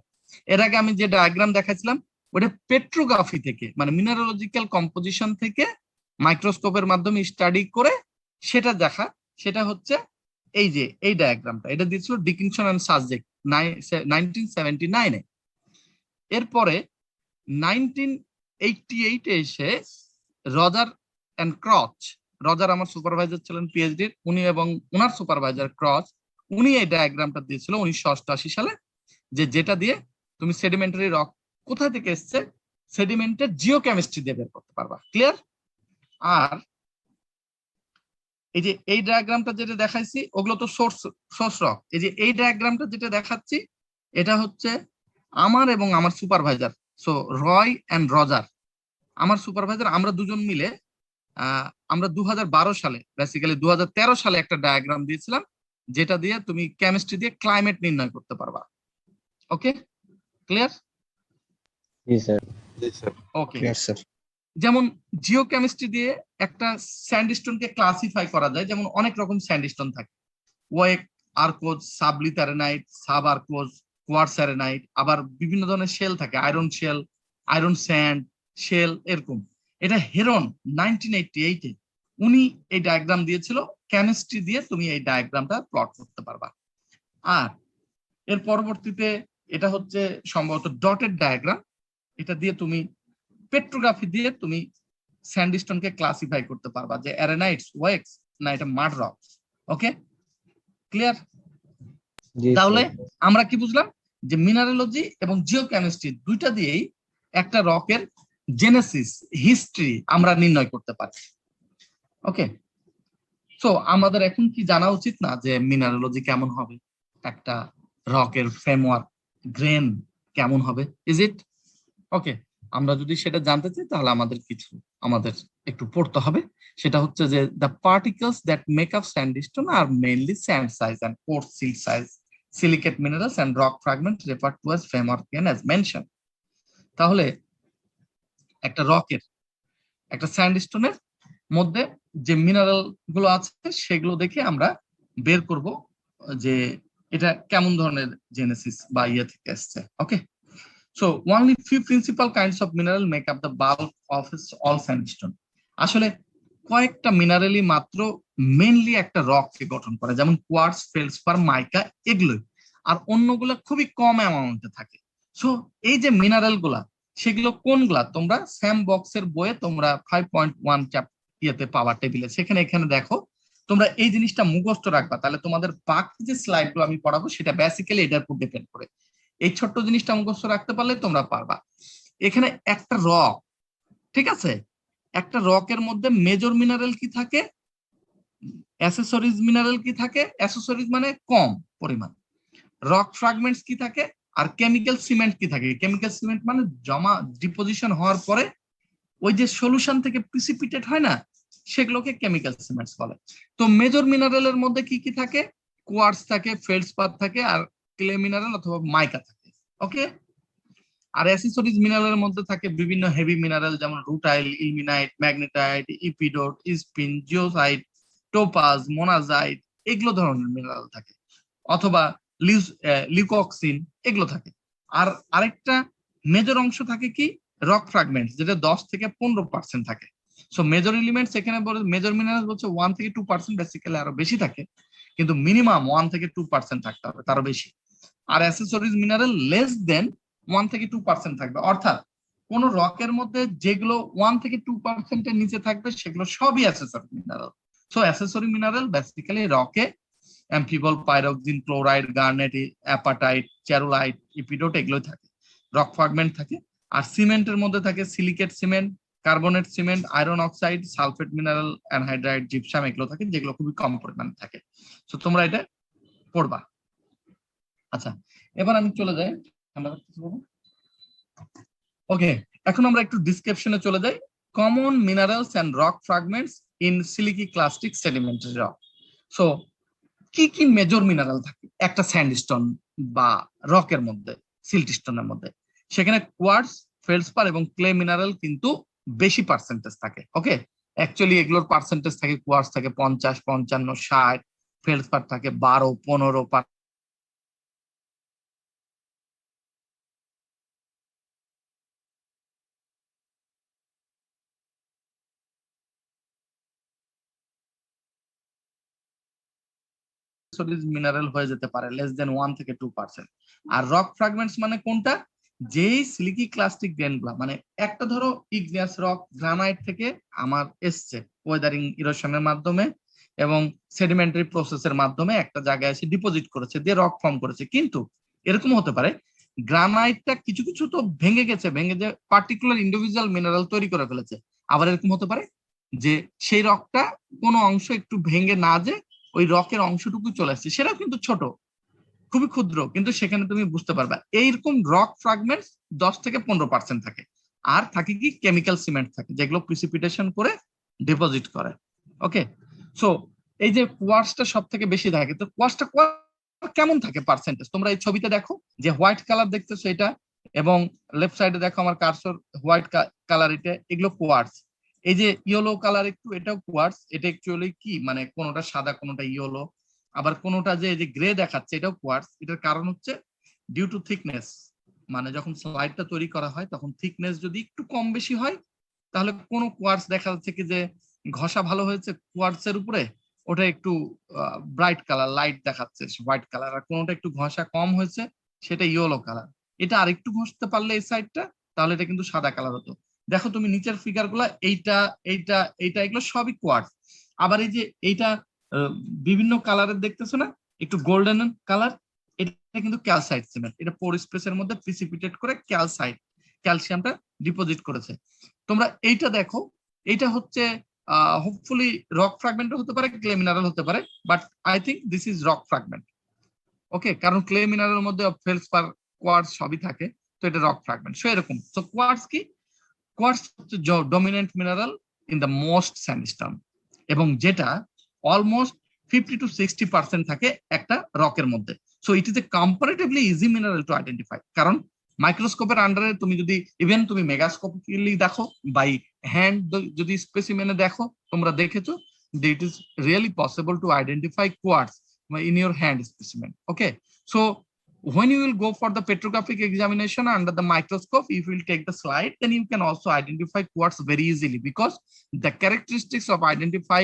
এর আগে আমি যে ডায়াগ্রাম দেখাচ্ছিলাম ওটা পেট্রোগ্রাফি থেকে, মানে মিনারোলজিক্যাল কম্পোজিশন থেকে মাইক্রোস্কোপের মাধ্যমে স্টাডি করে সেটা দেখা, সেটা হচ্ছে এই যে এই ডায়াগ্রামটা। এটা দিয়েছিল ডিকিনসন এন্ড সাবজেক্ট 1979-এ। এরপরে 1988-এ এসে রজার এন্ড ক্রচ, রজার আমার সুপারভাইজার ছিলেন পিএইচডির, উনি এবং ওনার সুপারভাইজার ক্রচ, উনি এই ডায়াগ্রামটা দিয়েছিল 1988 সালে, যেটা দিয়ে তুমি সেডিমেন্টারি রক কোথা থেকে এসছে সেডিমেন্টের জিওকেমিস্ট্রি দিয়ে বের করতে পারবা। ক্লিয়ার? আর এই যে এই ডায়াগ্রামটা যেটা দেখাইছি ওগুলো তো সোর্স রক। এই যে এই ডায়াগ্রামটা যেটা দেখাচ্ছি এটা হচ্ছে আমার এবং আমার supervisor, so Roy and Roger, আমার সুপারভাইজার, আমরা দুজন মিলে আমরা 2012 সালে, বেসিক্যালি 2013 সালে একটা ডায়াগ্রাম দিয়েছিলাম যেটা দিয়ে তুমি কেমিস্ট্রি দিয়ে ক্লাইমেট নির্ণয় করতে পারবা। ওকে, ক্লিয়ার? জি স্যার। জি স্যার। Okay, sir. যেমন জিওকেমিস্ট্রি দিয়ে একটা স্যান্ডস্টোনকে ক্লাসিফাই করা যায়, যেমন অনেক রকম স্যান্ডস্টোন থাকে, ওয়েক, আর্কোজ, সাবলিথারেনাইট, সাব আর্কোজ, কোয়ার্টসারেনাইট, আবার বিভিন্ন ধরনের শেল থাকে, iron shale, iron sand shale, এরকম। এটা হেরন 1988-এ উনি এই ডায়াগ্রাম দিয়েছিল, কেমিস্ট্রি দিয়ে তুমি এই ডায়াগ্রামটা প্লট করতে পারবা। আর এর পরবর্তীতে এটা হচ্ছে সম্ভবত ডটেড ডায়াগ্রাম, এটা দিয়ে তুমি পেট্রোগ্রাফি দিয়ে তুমি স্যান্ডস্টোনকে ক্লাসিফাই করতে পারবা যে অ্যারেনাইটস, ওয়েক্স, না এটা মাড রক। ওকে, ক্লিয়ার? তাহলে আমরা কি বুঝলাম যে মিনারোলজি এবং জিওকেমিস্ট্রি দুইটা দিয়েই একটা রকের জেনেসিস হিস্ট্রি আমরা নির্ণয় করতে পারি। ওকে, সো আমাদের এখন কি জানা উচিত না যে মিনারোলজি কেমন হবে, একটা রকের ফ্রেমওয়ার্ক গ্রেন কেমন হবে, ইজ ইট? ওকে, আমরা যদি সেটা জানতে চাই তাহলে আমাদের একটু পড়তে হবে। সেটা হচ্ছে যে the particles that make up sandstone are mainly sand size and coarse silt size silicate minerals and rock fragments refer to as framework grain as mention. তাহলে একটা রকের, একটা স্যান্ডস্টোনের মধ্যে যে মিনারেল গুলো আছে সেগুলো দেখে আমরা বের করব যে এটা কেমন ধরনের জেনেসিস বা ইয়ে থেকে আসছে। ওকে, so only few principal kinds of mineral make up the bulk of all sandstone. আসলে কয়েকটা মিনারেলই মাত্র মেইনলি একটা রককে গঠন করে, যেমন কোয়ার্টজ, ফেলসপার, মাইকা এগুলোই, আর অন্যগুলো খুবই কম অ্যামাউন্টে থাকে। সো এই যে মিনারেল গুলা সেগুলো কোনগুলা তোমরা স্যাম বক্সের বইয়ে তোমরা 5.1 ইয়েতে পাওয়ার টেবিলে সেখানে এখানে দেখো, তোমরা এই জিনিসটা মুখস্থ রাখবা, তাহলে তোমাদের বাকি যে স্লাইডগুলো আমি পড়াবো সেটা বেসিক্যালি এটার উপর ডিপেন্ড করে। এই ছোট্ট জিনিসটা মুখস্থ রাখতে পারলে তোমরা পারবা। এখানে একটা রক, ঠিক আছে, একটা রকের মধ্যে মেজর মিনারেল কি থাকে, অ্যাসেসরিজ মিনারেল কি থাকে, অ্যাসেসরিজ মানে কম পরিমাণ, রক ফ্র্যাগমেন্টস কি থাকে, আর কেমিক্যাল সিমেন্ট কি থাকে। কেমিক্যাল সিমেন্ট মানে জমা ডিপোজিশন হওয়ার পরে ওই যে সলিউশন থেকে প্রিসিপিটেট হয় না, সেগুলোকে কেমিক্যাল সিমেন্টস বলে। তো মেজর মিনারেলের মধ্যে কি কি থাকে, কোয়ার্টজ থাকে, ফেল্ডস্পার থাকে, আর ক্লে মিনারেল অথবা মাইকা থাকে। ওকে, আর অ্যাসেসরিজ মিনারেলের মধ্যে থাকে বিভিন্ন হেভি মিনারেল যেমন rutile, ilmenite, magnetite, epidote, sphene, zoisite, topaz, monazite এগুলো ধরনের মিনারেল থাকে, অথবা লিউকক্সিন এগুলো থাকে। আর আরেকটা মেজর অংশ থাকে কি, রক ফ্র্যাগমেন্টস, যেটা 10 থেকে 15% থাকে। সো মেজর এলিমেন্টস এখানে মেজর মিনারেল হচ্ছে 1 থেকে 2%, বেসিক্যালি আরো বেশি থাকে, কিন্তু মিনিমাম 1 থেকে 2% থাকতে হবে, তারও বেশি। আর অ্যাসেসরিজ মিনারেল লেস দেন 1 থেকে 2% থাকবে, অর্থাৎ কোন রকের মধ্যে যেগুলো 1 থেকে 2% এর নিচে থাকবে সেগুলো সবই accessory mineral. So accessory mineral basically রকে amphibole, pyroxene, chloride, garnet, apatite, চ্যারোলাইট, ইপিডোট এগুলো থাকে, রক ফ্র্যাগমেন্ট থাকে। আর সিমেন্টের মধ্যে থাকে silicate cement, carbonate cement, iron oxide, sulphate mineral, anhydrite, gypsum এগুলো থাকে, যেগুলো খুবই কম পরিমাণে থাকে। সো তোমরা এটা পড়বা। আচ্ছা, এবার আমি চলে যাই। ওকে, এখন আমরা একটু ডিসক্রিপশনে চলে যাই। Common minerals and rock fragments in siliciclastic sedimentary rock. So কি কি মেজর মিনারেল থাকে একটা স্যান্ডস্টোন বা রকের মধ্যে, সিল্টস্টোনের মধ্যে? সেখানে কোয়ার্টজ, ফেল্ডস্পার এবং ক্লে মিনারেল কিন্তু বেশি পার্সেন্টেজ থাকে। ওকে, অ্যাকচুয়ালি এগুলোর পার্সেন্টেজ থাকে, কোয়ার্টজ থাকে 50, 55, 60, ফেল্ডস্পার থাকে 12, 15। মিনারেল হয়ে যেতে পারে লেস দেন 1 থেকে 2%। আর রক ফ্র্যাগমেন্টস মানে কোনটা, যেই সিলিকি ক্লাস্টিক গ্রেন গুলা, মানে একটা ধরো ইগনিয়াস রক গ্রানাইট থেকে আমার এসছে ওয়েদারিং ইরোশনের মাধ্যমে এবং সেডিমেন্টারি প্রসেসের মাধ্যমে একটা জায়গায় এসে ডিপোজিট করেছে, দিয়ে রক ফর্ম করেছে। কিন্তু এরকম হতে পারে গ্রানাইটটা কিছু কিছু তো ভেঙে গেছে, ভেঙে যে পার্টিকুলার ইন্ডিভিজুয়াল মিনারেল তৈরি করে ফেলেছে। আবার এরকম হতে পারে যে সেই রকটা কোনো অংশ একটু ভেঙে না যে ওই রকের অংশটুকু চলে আসছে, সেটাও কিন্তু ছোট, খুবই ক্ষুদ্র, কিন্তু সেখানে তুমি বুঝতে পারবে। এইরকম রক ফ্র্যাগমেন্টস 10 থেকে 15% থাকে। আর থাকে কি, কেমিক্যাল সিমেন্ট থাকে, যেগুলো প্রিসিপিটেশন করে ডিপোজিট করে। ওকে, সো এই যে কোয়ার্টজটা সব থেকে বেশি থাকে। তো কোয়ার্টজটা কেমন থাকে পার্সেন্টেজ, তোমরা এই ছবিতে দেখো যে হোয়াইট কালার দেখতেছো এটা, এবং লেফট সাইডে দেখো আমার কার্সর হোয়াইট কালার, এটা এগুলো কোয়ার্টজ। এই যে ইয়েলো কালার একটু, এটাও কোয়ার্টজ। এটা অ্যাকচুয়ালি কি, মানে কোনোটা সাদা কোনোটা ইয়েলো, আবার কোনোটা যে গ্রে দেখাচ্ছে এটাও কোয়ার্টজ। এটার কারণ হচ্ছে ডিউ টু থিকনেস, মানে যখন স্লাইডটা তৈরি করা হয় তখন থিকনেস যদি একটু কম বেশি হয় তাহলে কোনো কোয়ার্টজ দেখা যাচ্ছে কি যে ঘষা ভালো হয়েছে কোয়ার্টজের উপরে, ওটা একটু ব্রাইট কালার লাইট দেখাচ্ছে হোয়াইট কালার। আর কোনোটা একটু ঘষা কম হয়েছে সেটা ইয়েলো কালার। এটা আরেকটু ঘষতে পারলে এই সাইডটা, তাহলে এটা কিন্তু সাদা কালার হতো। দেখো তুমি নিচের ফিগার গুলা, এইটা এইটা এইটা এগুলো সবই কোয়ার্টজ। আবার এই যে এইটা বিভিন্ন কালারের দেখতেছো না, একটু গোল্ডেন কালার, এটা এটা কিন্তু ক্যালসাইট সিমেন্ট, এটা পোর স্পেসের মধ্যে প্রিসিপিটেট করে ক্যালসিয়ামটা ডিপোজিট করেছে। তোমরা এইটা দেখো, এইটা হচ্ছে হোপফুলি রক ফ্র্যাগমেন্ট হতে পারে, ক্লে মিনারেল হতে পারে, but I think this is rock fragment. Okay, কারণ ক্লে মিনারেলের মধ্যে ফেলসপার, কোয়ার্টজ সবই থাকে, তো এটা রক ফ্র্যাগমেন্ট। সো এরকম, সো কোয়ার্টজ কি, কোয়ার্টজ হচ্ছে dominant mineral in the most sandstone, এবং যেটা অলমোস্ট 50 to 60% থাকে একটা রকের মধ্যে। So it is a comparatively easy mineral to identify, কারণ মাইক্রোস্কোপের আন্ডারে তুমি যদি ইভেন তুমি মেগাস্কোপিক্যালি দেখো, বাই হ্যান্ড যদি স্পেসিমেনে দেখো, তোমরা দেখেছো যে it is really possible to identify quartz in your hand specimen. Okay, so when you will go for the petrographic examination under the microscope, if you will take the slide, then you can also identify quartz very easily, because the characteristics of identify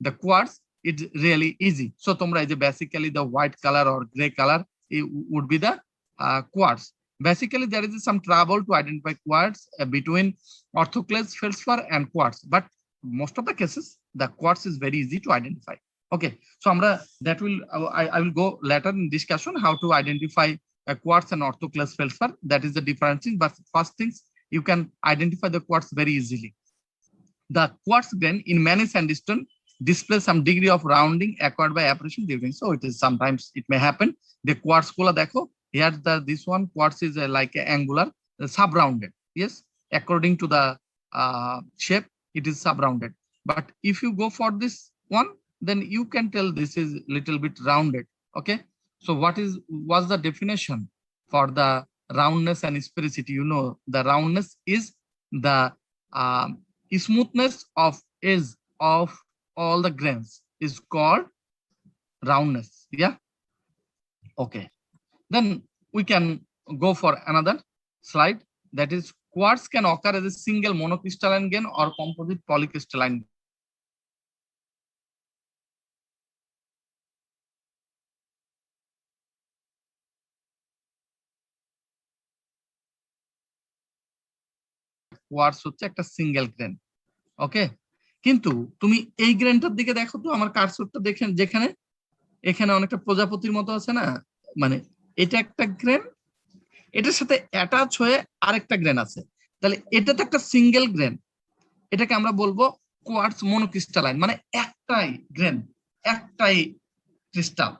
the quartz is really easy. So tomra is basically the white color or gray color, it would be the quartz. Basically there is some trouble to identify quartz between orthoclase feldspar and quartz, but most of the cases the quartz is very easy to identify. Okay, so amra that will I will go later in discussion how to identify quartz and orthoclase feldspar. That is the differences, but first things you can identify the quartz very easily. The quartz grain in many sandstone displays some degree of rounding acquired by apparition during. So it is sometimes it may happen. The quartz kola dekho here, this one quartz is like a angular, sub-rounded. Yes, according to the shape it is sub-rounded. But if you go for this one, then you can tell this is little bit rounded. Okay, so what's the definition for the roundness and sphericity? You know, the roundness is the smoothness of edge of all the grains is called roundness. Yeah, okay, then we can go for another slide. That is, quartz can occur as a single monocrystalline grain or composite polycrystalline. Quartz হচ্ছে একটা single grain. ওকে, কিন্তু তুমি এই গ্রেনটার দিকে দেখো তো, আমার কার্সরটা দেখেন, যেখানে এখানে অনেকটা প্রজাপতির মতো আছে না, মানে এটা একটা গ্রেন, এটার সাথে অ্যাটাচ হয়ে আরেকটা গ্রেন আছে, তাহলে এটা তো একটা সিঙ্গেল গ্রেন, এটাকে আমরা বলবো কোয়ার্টজ মনোক্রিস্টালাইন, মানে একটাই গ্রেন, একটাই ক্রিস্টাল।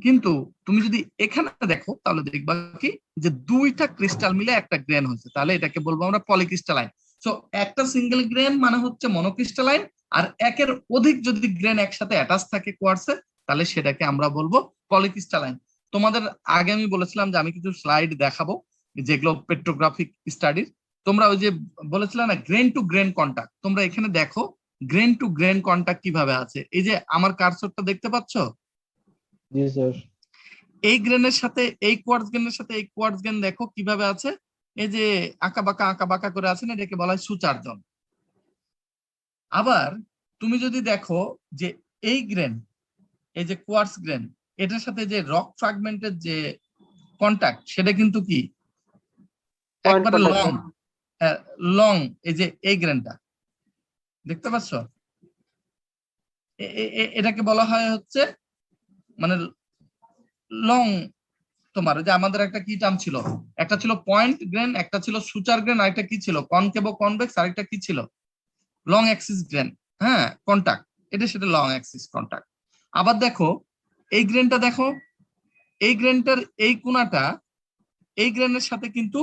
কিন্তু তুমি যদি এখানে দেখো তাহলে দেখবা কি যে দুইটা ক্রিস্টাল মিলে একটা গ্রেন হয়েছে, তাহলে এটাকে বলবো আমরা পলিক্রিস্টালাইন। সো একটা সিঙ্গেল গ্রেন মানে হচ্ছে মনোক্রিস্টালাইন, আর একের অধিক যদি গ্রেন একসাথে অ্যাটাচ থাকে কোয়ার্টসে, তাহলে সেটাকে আমরা বলবো পলিক্রিস্টালাইন। তোমাদের আগে আমি বলেছিলাম যে আমি কিছু স্লাইড দেখাবো যেগুলো পেট্রোগ্রাফিক স্টাডির। তোমরা ওই যে বলেছিলাম না গ্রেন টু গ্রেন কন্টাক্ট, তোমরা এখানে দেখো গ্রেন টু গ্রেন কন্টাক্ট কিভাবে আছে। এই যে আমার কার্সরটা দেখতে পাচ্ছ, জি স্যার। এই গ্রেনের সাথে এই কোয়ার্টজ গ্রেনের সাথে এই কোয়ার্টজ গ্রেন দেখো কিভাবে আছে, এই যে আঁকা বাঁকা করে আছে না, এটাকে বলা হয় সুচার্জন। আবার তুমি যদি দেখো যে এই গ্রেন, এই যে কোয়ার্টজ গ্রেন, এটার সাথে যে রক ফ্র্যাগমেন্টের যে কন্টাক্ট, সেটা কিন্তু কি একবারে লং। এই যে এই গ্রেনটা দেখতে পাচ্ছ, এটাকে বলা হয় হচ্ছে মানে লং। তোমার যে আমাদের একটা কি টার্ম ছিল, একটা ছিল পয়েন্ট গ্রেন, একটা ছিল সুচার গ্রেন, আরেকটা কি ছিল কনকেভ কনভেক্স, আরেকটা কি ছিল লং অ্যাক্সিস গ্রেন। হ্যাঁ, কন্টাক্ট, এটা সেটা লং অ্যাক্সিস কন্টাক্ট। আবার দেখো এই গ্রেনটা দেখো, এই গ্রেনটার এই কোণাটা এই গ্রেনের সাথে কিন্তু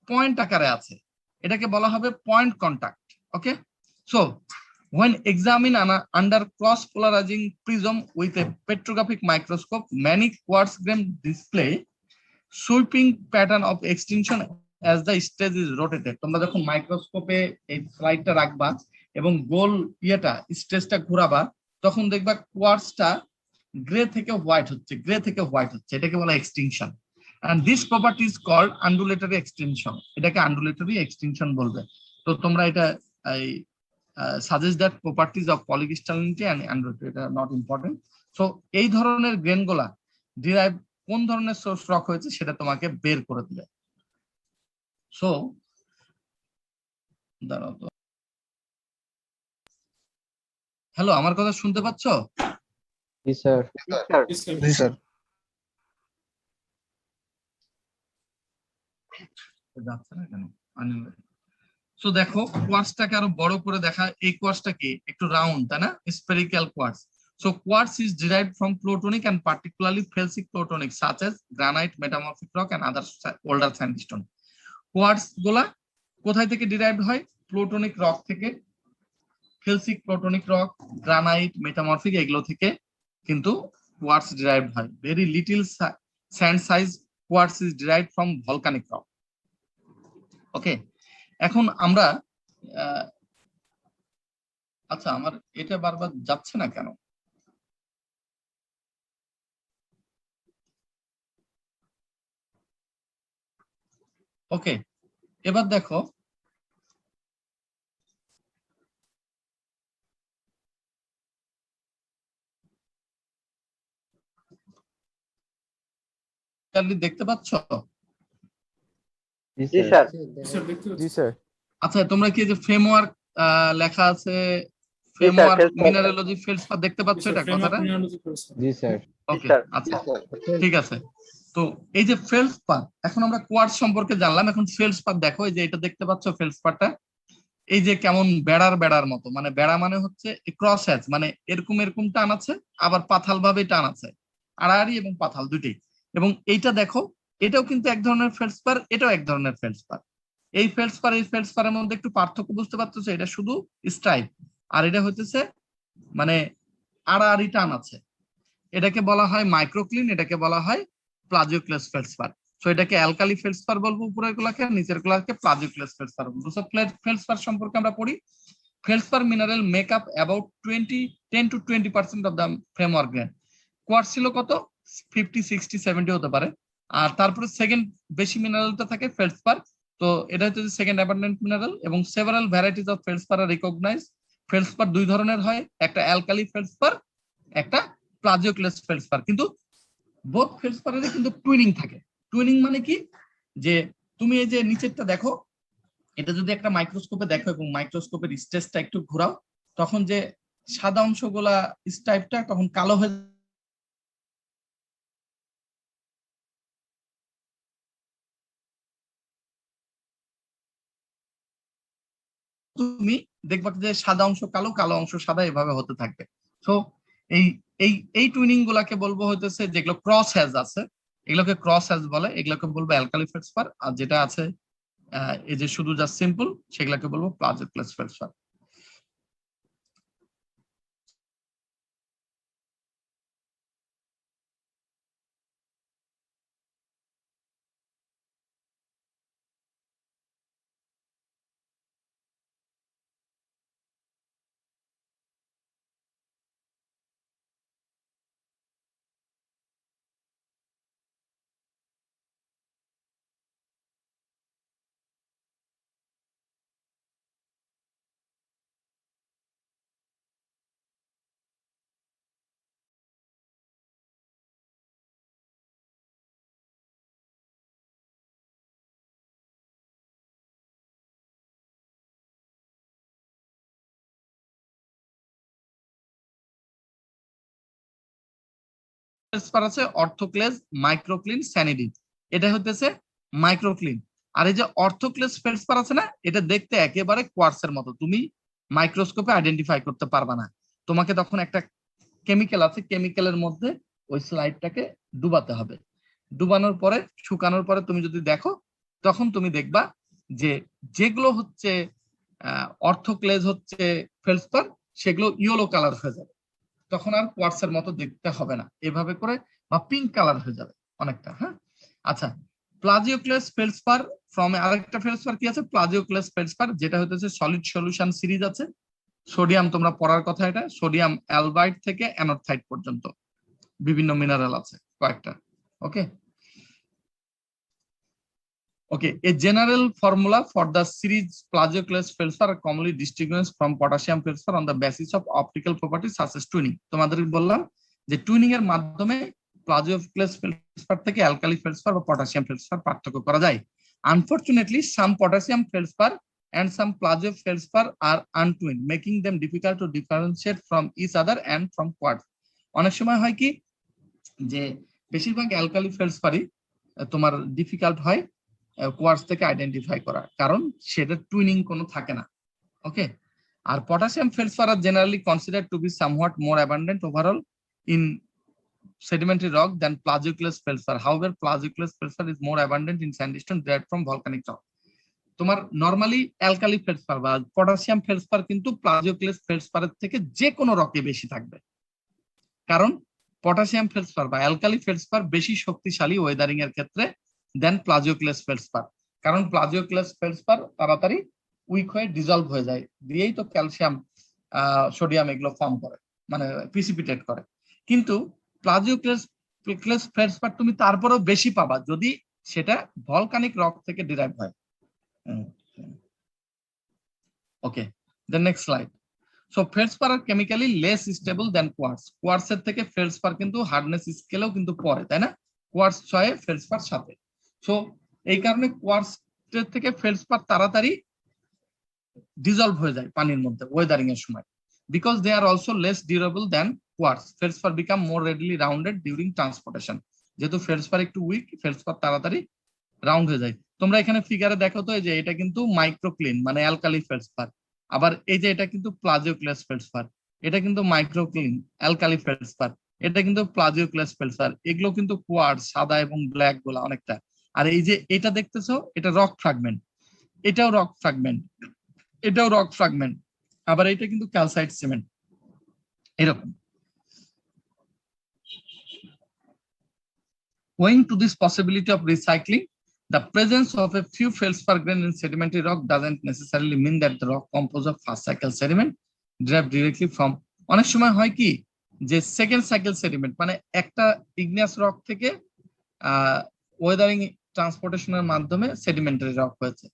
পয়েন্ট আকারে আছে, এটাকে বলা হবে point contact. Okay, so when examined under cross polarizing prism with a petrographic microscope, many quartz grain display sweeping pattern of extinction as the stage is rotated. তোমরা যখন মাইক্রোস্কোপে এই স্লাইডটা রাখবা এবং গোল ইয়েটা স্টেজটা ঘোরাবা, তখন দেখবা কোয়ার্টজটা গ্রে থেকে হোয়াইট হচ্ছে, গ্রে থেকে হোয়াইট হচ্ছে, এটাকে বলা extinction. and this property is called undulatory extinction, এটাকে undulatory extinction বলবে। তো তোমরা এটা suggest that properties of polycrystallinity and undulatory are not important. So এই ধরনের গ্রেনগুলা ডিরাইভ কোন ধরনের সোর্স রক হয়েছে সেটা তোমাকে বের করে দিবে। সো দাঁড়াও তো, হ্যালো, আমার কথা শুনতে পাচ্ছ? জি স্যার। জি স্যার। যাচ্ছে না কেন? সো দেখো কোয়ার্টজটাকে আরো বড় করে দেখা, এই কোয়ার্টজটা কি একটু রাউন্ড তাই না, spherical quartz. So quartz is derived from plutonic and particularly felsic plutonic such as granite, metamorphic rock and other older sandstone. Quartz গুলা কোথায় থেকে ডিরাইভড হয়? প্লুটোনিক রক থেকে, felsic plutonic rock, granite, metamorphic এগুলো থেকে কিন্তু কোয়ার্টজ ডিরাইভড হয়। Very little sand size quartz is derived from volcanic rock. Okay, এখন আমরা আচ্ছা আমার এটা বারবার যাচ্ছে না কেন? ওকে, এবার দেখো দেখতে পাচ্ছ? জি জি স্যার। স্যার। স্যার দেখতে জি পাচ্ছি। স্যার। আচ্ছা তোমরা কি যে ফ্রেমওয়ার্ক লেখা আছে, sir, framework feldspar। Mineralogy feldspar দেখতে পাচ্ছ স্যার এটা ফ্রেমওয়ার্ক কথাটা? Mineralogy feldspar. জি স্যার। Okay sir. আচ্ছা ঠিক আছে। তো এই যে ফেলসপার, এখন আমরা কোয়ার্টজ সম্পর্কে জানলাম, এখন ফেলসপার দেখো, এই যে এটা দেখতে পাচ্ছ ফেলসপারটা, এই যে কেমন বেড়ার বেড়ার মতো, মানে বেড়া মানে হচ্ছে ক্রস হ্যাজ, মানে এরকম এরকম টান আছে, আবার পাথাল ভাবে টান আছে, আড়াআড়ি এবং পাথাল দুটেই। এবং এইটা দেখো, এটাও কিন্তু এক ধরনের ফেলসপার, এটাও এক ধরনের ফেলসপার। এই ফেলসপার এই ফেলসপারের মধ্যে একটু পার্থক্য বুঝতে পারতেছো? এটা শুধু স্ট্রাইপ, আর এটা হইতেছে মানে আড়াআড়ি টান আছে। এটাকে বলা হয় মাইক্রোক্লিন, এটাকে বলা হয় প্লাজিওক্লাস ফেলসপার। সো এটাকে অ্যালকালি ফেলসপার বলবো উপরের গুলাকে, নিচের গুলাকে প্লাজিওক্লাস ফেলসপার বলবো। সো ফেলসপার সম্পর্কে আমরা পড়ি। Feldspar mineral make up about 10 to 20% of the framework grain. Quartz ছিল কত? 50, 60, 70 হতে পারে। আর তারপরে সেকেন্ড বেশি মিনারেলটা থাকে ফেলসপার। তো এটা হচ্ছে সেকেন্ড অ্যাবান্ডেন্ট মিনারেল, এবং several varieties of feldspar are recognise. Feldspar দুই ধরনের হয়, একটা অ্যালকালি ফেলসপার, একটা প্লাজিওক্লাস ফেলসপার। কিন্তু বোথ ফেলসপারের কিন্তু টুইনিং থাকে। টুইনিং মানে কি? যে তুমি এই যে নিচেরটা দেখো, এটা যদি একটা মাইক্রোস্কোপে দেখো এবং মাইক্রোস্কোপের স্টেজটা একটু ঘোরাও, তখন যে সাদা অংশগুলা স্ট্রাইপটা তখন কালো হয়ে, তুমি দেখবা যে সাদা অংশ কালো, কালো অংশ সাদা, এভাবে হতে থাকবে। তো এই এই এই টুইনিং গুলাকে বলবো হইতেছে, যেগুলো ক্রস হ্যাজ আছে এগুলোকে ক্রস হ্যাজ বলে, এগুলোকে বলবো অ্যালকালি ফেলসপার। আর যেটা আছে এই যে শুধু জাস্ট সিম্পল, সেগুলোকে বলবো প্লাজিওক্লাস ফেলসপার। ফেলসপার আছে অর্থোক্লেজ, মাইক্রোক্লিন, স্যানিডিন। এটা হতেছে মাইক্রোক্লিন। আর এই যে অর্থোক্লেজ ফেলসপার আছে না, এটা দেখতে একেবারে কোয়ার্টজের মতো, তুমি মাইক্রোস্কোপে আইডেন্টিফাই করতে পারবা না। তোমাকে তখন একটা কেমিক্যাল আছে, কেমিক্যালের মধ্যে ওই স্লাইডটাকে ডুবাতে হবে। ডুবানোর পরে, শুকানোর পরে তুমি যদি দেখো, তখন তুমি দেখবা যে যেগুলো হচ্ছে অর্থোক্লেজ হচ্ছে ফেলসপার, সেগুলো ইয়েলো কালার হয়ে যাবে, তখন আর কোয়ার্টজের মতো দেখতে হবে না, এভাবে করে, বা পিঙ্ক কালার হয়ে যাবে অনেকটা। হ্যাঁ আচ্ছা, প্লাজিওক্লাস ফেলসপার ফ্রম আরেকটা ফেলসপার কি আছে, প্লাজিওক্লাস ফেলসপার, যেটা হচ্ছে সলিড সলিউশন সিরিজ আছে। সোডিয়াম তোমরা পড়ার কথা, এটা সোডিয়াম অ্যালবাইড থেকে অ্যানোথাইড পর্যন্ত বিভিন্ন মিনারেল আছে কয়েকটা। ওকে ওকে, a general formula for the series plagioclase feldspar are commonly distinguished from potassium feldspar on the basis of optical properties such as tuning. তোমাদের বললাম যে টুইনিং এর মাধ্যমে প্লাজিওক্লেস ফেলসপার থেকে অ্যালকালি ফেলসপার বা পটাশিয়াম ফেলসপার পার্থক্য করা যায়। Unfortunately some potassium feldspar and some plagio feldspar are untwinned, making them difficult to differentiate from each other and from quartz. অনেক সময় হয় কি যে বেশিরভাগ অ্যালকালি ফেলসপারই তোমার ডিফিকাল্ট হয় কোয়ার্টজ থেকে আইডেন্টিফাই করা, কারণ সেটা টুইনিং কোনো থাকে না। ওকে, আর potassium feldspar are generally considered to be somewhat more abundant overall in sedimentary rock than plagioclase feldspar. However, plagioclase feldspar is more abundant in sandstone derived from volcanic rock. তোমার normally alkali feldspar বা potassium feldspar কিন্তু প্লাজিওক্লেস ফেলসপারের থেকে যে কোনো রকে বেশি থাকবে, কারণ potassium feldspar বা অ্যালকালি ফেলসপার বেশি শক্তিশালী ওয়েদারিং এর ক্ষেত্রে দেন প্লাজিওক্লেস ফেলসপার, কারণ প্লাজিওক্লেস ফেলসপার তাড়াতাড়ি উইক হয়ে ডিজলভ হয়ে যায়, দিয়েই তো ক্যালসিয়াম সোডিয়াম এগুলো ফর্ম করে, মানে প্রিসিপিটেট করে। কিন্তু প্লাজিওক্লেস ফেলসপার তুমি তারপরেও বেশি পাবা যদি সেটা ভলকানিক রক থেকে ডিরাইভ হয়। ওকে, the next slide. So feldspar are chemically less stable than quartz. Quartz এর থেকে feldspar কিন্তু হার্ডনেস স্কেলেও কিন্তু পড়ে, তাই না? Quartz 6 feldspar 7। সো এই কারণে কোয়ার্টজ এর থেকে feldspar তাড়াতাড়ি ডিজলভ হয়ে যায় পানির মধ্যে ওয়েদারিং এর সময়, because they are also less durable than quartz. Feldspar become more readily rounded during transportation. যেহেতু feldspar একটু উইক, feldspar তাড়াতাড়ি রাউন্ড হয়ে যায়। তোমরা এখানে ফিগারে দেখো তো, এই যে এটা কিন্তু মাইক্রোক্লিন মানে অ্যালকালি ফেলসপার, আবার এই যে এটা কিন্তু প্লাজিওক্লেস ফেলসপার, এটা কিন্তু মাইক্রোক্লিন অ্যালকালি ফেলসপার, এটা কিন্তু প্লাজিওক্লেস ফেলসপার। এগুলো কিন্তু কোয়ার্টজ সাদা এবং ব্ল্যাক গুলা অনেকটা। আর এই যে এটা দেখতেছো, এটা রক ফ্র্যাগমেন্ট, এটাও রক ফ্র্যাগমেন্ট, এটাও রক ফ্র্যাগমেন্ট, আবার এটা কিন্তু ক্যালসাইট সিমেন্ট এরকম। Owing to this possibility of recycling, the presence of a few feldspar grain in sedimentary rock doesn't necessarily mean that the rock composed of first cycle sediment derived directly from. অনেক সময় হয় কি যে second cycle sediment মানে একটা igneous rock থেকে Wuthering ট্রান্সপোর্টেশনের মাধ্যমে sedimentary rock হয়েছে,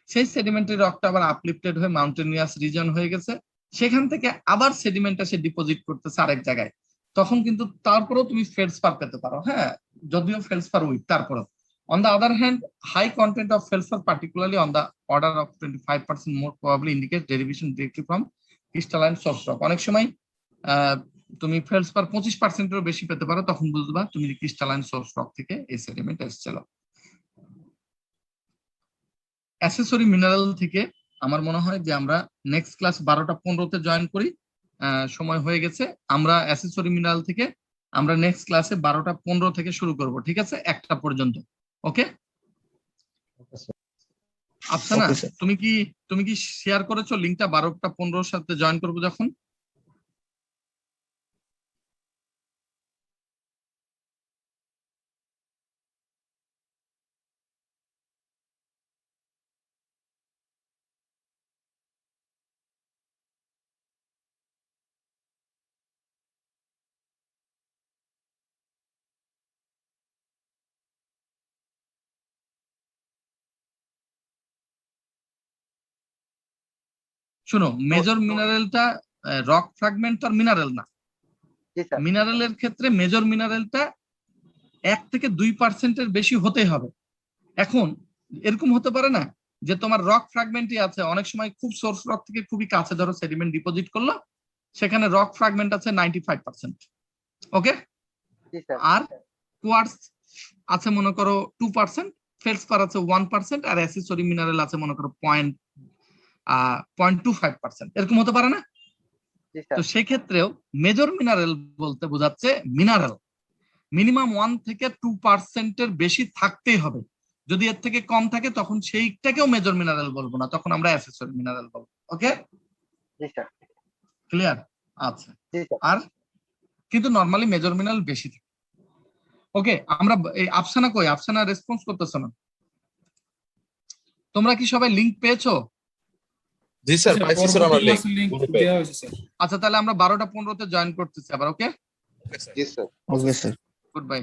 সেই সেডিমেন্টারি রকটা আবার আপলিফটেড হয়ে মাউন্টেনিয়াস রিজন হয়ে গেছে, সেখান থেকে আবার সেডিমেন্টটা সে ডিপোজিট করতেছে আরেক জায়গায়, তখন কিন্তু তারপরেও তুমি ফেলসপার পেতে পারো, হ্যাঁ, যদিও ফেলসপার উইক তারপরেও। On the other hand, high content of feldspar, particularly on the order of 25% more, probably indicates derivation directly from crystalline source rock. অনেক সময় তুমি ফেলসপার 25%-এরও বেশি পেতে পারো, তখন বুঝবা তুমি ক্রিস্টালাইন সোর্স রক থেকে এই সেডিমেন্ট এসেছিল। অ্যাসেসরি মিনারেল থেকে আমার মনে হয় যে আমরা নেক্সট ক্লাস 12টা 15-তে জয়েন করি, সময় হয়ে গেছে। আমরা অ্যাসেসরি মিনারেল থেকে আমরা নেক্সট ক্লাসে 12টা 15 থেকে শুরু করব, ঠিক আছে, 1টা পর্যন্ত। ওকে আফসানা, তুমি কি শেয়ার করেছো লিংকটা 12টা 15-র সাথে জয়েন করবো যখন? শোনো, মেজর মিনারেলটা রক ফ্র্যাগমেন্ট আর মিনারেল না। মিনারেলের ক্ষেত্রে মেজর মিনারেলটা 1 থেকে 2%-এর বেশি হতে হবে। এখন এরকম হতে পারে না যে তোমার রক ফ্র্যাগমেন্টই আছে, অনেক সময় খুব সোর্স রক থেকে খুবই কাছে ধরো সেডিমেন্ট ডিপোজিট করলো, সেখানে রক ফ্র্যাগমেন্ট আছে 95%, ওকে, আর কোয়ার্টজ আছে মনে করো 2%, ফেলসপার আছে 1%, আর অ্যাসেসরি মিনারেল আছে মনে করো 0.25%, এরকম হতে পারে না? তো সেক্ষেত্রেও মেজর মিনারেল বলতে বোঝাচ্ছে মিনারেল মিনিমাম 1 থেকে 2%-এর বেশি থাকতেই হবে। যদি এর থেকে কম থাকে তখন সেইটাকেও মেজর মিনারেল বলবো না, তখন আমরা অ্যাসেসরি মিনারেল বলবো। ওকে, ক্লিয়ার? আচ্ছা, আর কিন্তু নরমালি মেজর মিনারেল বেশি থাকে। ওকে, আমরা এই আফসানা কই? আফসানা রেসপন্স করতেছ না। তোমরা কি সবাই লিংক পেয়েছো? জি স্যার, পাইছি স্যার, আমরা লিংক দেওয়া হয়েছে স্যার। আচ্ছা, তাহলে আমরা 12টা 15-তে জয়েন করতেছি আবার। ওকে জি sir, okay sir. Good by.